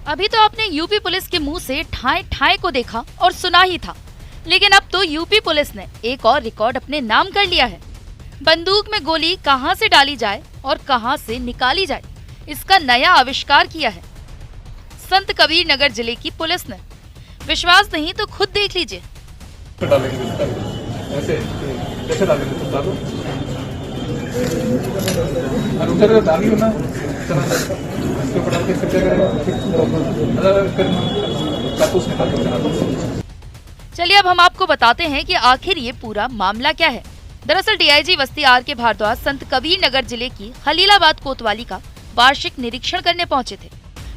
अभी तो आपने यूपी पुलिस के मुंह से ठाए ठाए को देखा और सुना ही था, लेकिन अब तो यूपी पुलिस ने एक और रिकॉर्ड अपने नाम कर लिया है। बंदूक में गोली कहां से डाली जाए और कहां से निकाली जाए, इसका नया आविष्कार किया है संत कबीर नगर जिले की पुलिस ने। विश्वास नहीं तो खुद देख लीजिए। चलिए अब हम आपको बताते हैं कि आखिर ये पूरा मामला क्या है। दरअसल डीआईजी बस्ती आर के भारद्वाज संत कबीर नगर जिले की खलीलाबाद कोतवाली का वार्षिक निरीक्षण करने पहुंचे थे।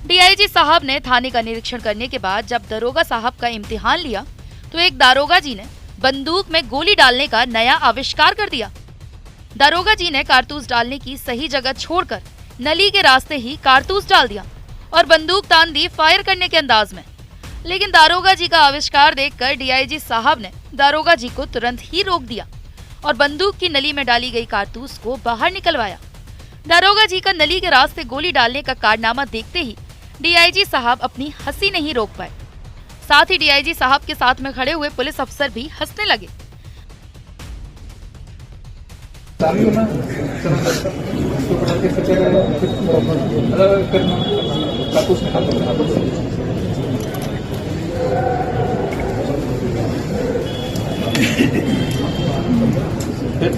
डीआईजी साहब ने थाने का निरीक्षण करने के बाद जब दरोगा साहब का इम्तिहान लिया तो एक दारोगा जी ने बंदूक में गोली डालने का नया आविष्कार कर दिया। दारोगा जी ने कारतूस डालने की सही जगह छोड़कर नली के रास्ते ही कारतूस डाल दिया और बंदूक तान दी फायर करने के अंदाज में। लेकिन दारोगा जी का आविष्कार देखकर डीआईजी साहब ने दारोगा जी को तुरंत ही रोक दिया और बंदूक की नली में डाली गई कारतूस को बाहर निकलवाया। दारोगा जी का नली के रास्ते गोली डालने का कारनामा देखते ही डीआईजी साहब अपनी हंसी नहीं रोक पाए। साथ ही डीआईजी साहब के साथ में खड़े हुए पुलिस अफसर भी हंसने लगे।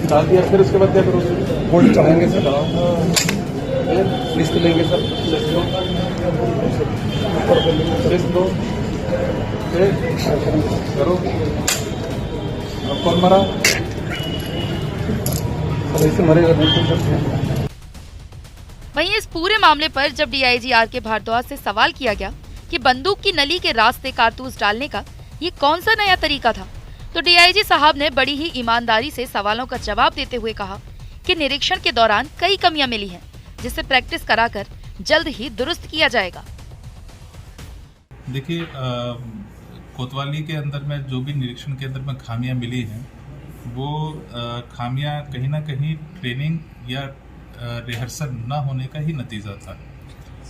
डाल दिया, फिर उसके बाद क्या करोगे? गोल्ड चढ़ाएंगे सर, लिस्ट लेंगे सर, लिस्ट लो, करो। कौन मरा? ऐसे मरेगा। वहीं इस पूरे मामले पर जब डीआईजी आर के भारद्वाज से सवाल किया गया कि बंदूक की नली के रास्ते कारतूस डालने का ये कौन सा नया तरीका था, तो डीआईजी साहब ने बड़ी ही ईमानदारी से सवालों का जवाब देते हुए कहा कि निरीक्षण के दौरान कई कमियां मिली हैं, जिसे प्रैक्टिस कराकर जल्द ही दुरुस्त किया जाएगा। देखिए, कोतवाली के अंदर में जो भी निरीक्षण के अंदर में खामियां मिली हैं, वो खामियां कहीं ना कहीं ट्रेनिंग या रिहर्सल ना होने का ही नतीजा था।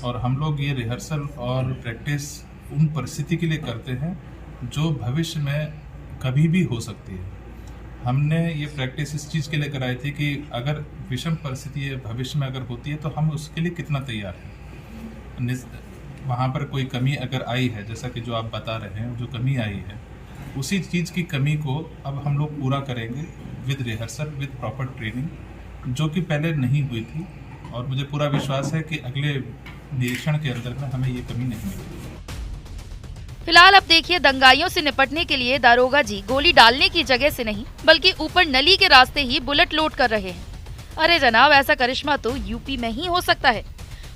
और हम लोग ये रिहर्सल और प्रैक्टिस उन परिस्थिति के लिए करते हैं जो भविष्य में कभी भी हो सकती है। हमने ये प्रैक्टिस इस चीज़ के लिए कराई थी कि अगर विषम परिस्थिति भविष्य में अगर होती है तो हम उसके लिए कितना तैयार हैं। वहाँ पर कोई कमी अगर आई है, जैसा कि जो आप बता रहे हैं, जो कमी आई है, उसी चीज़ की कमी को अब हम लोग पूरा करेंगे with rehearsal, with proper training, जो कि पहले नहीं हुई थी। और मुझे पूरा विश्वास है कि अगले निरीक्षण के अंदर में हमें ये कमी नहीं मिलेगी। फिलहाल अब देखिए, दंगाइयों से निपटने के लिए दारोगा जी गोली डालने की जगह से नहीं बल्कि ऊपर नली के रास्ते ही बुलेट लोड कर रहे हैं। अरे जनाब, ऐसा करिश्मा तो यूपी में ही हो सकता है,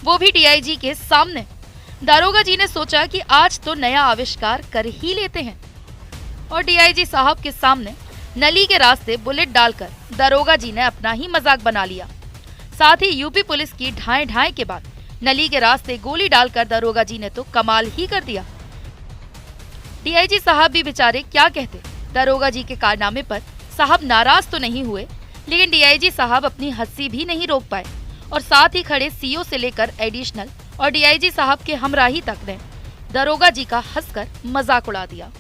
वो भी डीआईजी के सामने। दारोगा जी ने सोचा कि आज तो नया आविष्कार कर ही लेते हैं और डीआईजी साहब के सामने नली के रास्ते बुलेट डालकर दारोगा जी ने अपना ही मजाक बना लिया। साथ ही यूपी पुलिस की ढाई ढाई के बाद नली के रास्ते गोली डालकर दारोगा जी ने तो कमाल ही कर दिया। डीआईजी साहब भी बेचारे क्या कहते। दारोगा जी के कारनामे पर साहब नाराज तो नहीं हुए, लेकिन डीआईजी साहब अपनी हंसी भी नहीं रोक पाए और साथ ही खड़े सीओ से लेकर एडिशनल और डीआईजी साहब के हमराही तक ने दारोगा जी का हंसकर मजाक उड़ा दिया।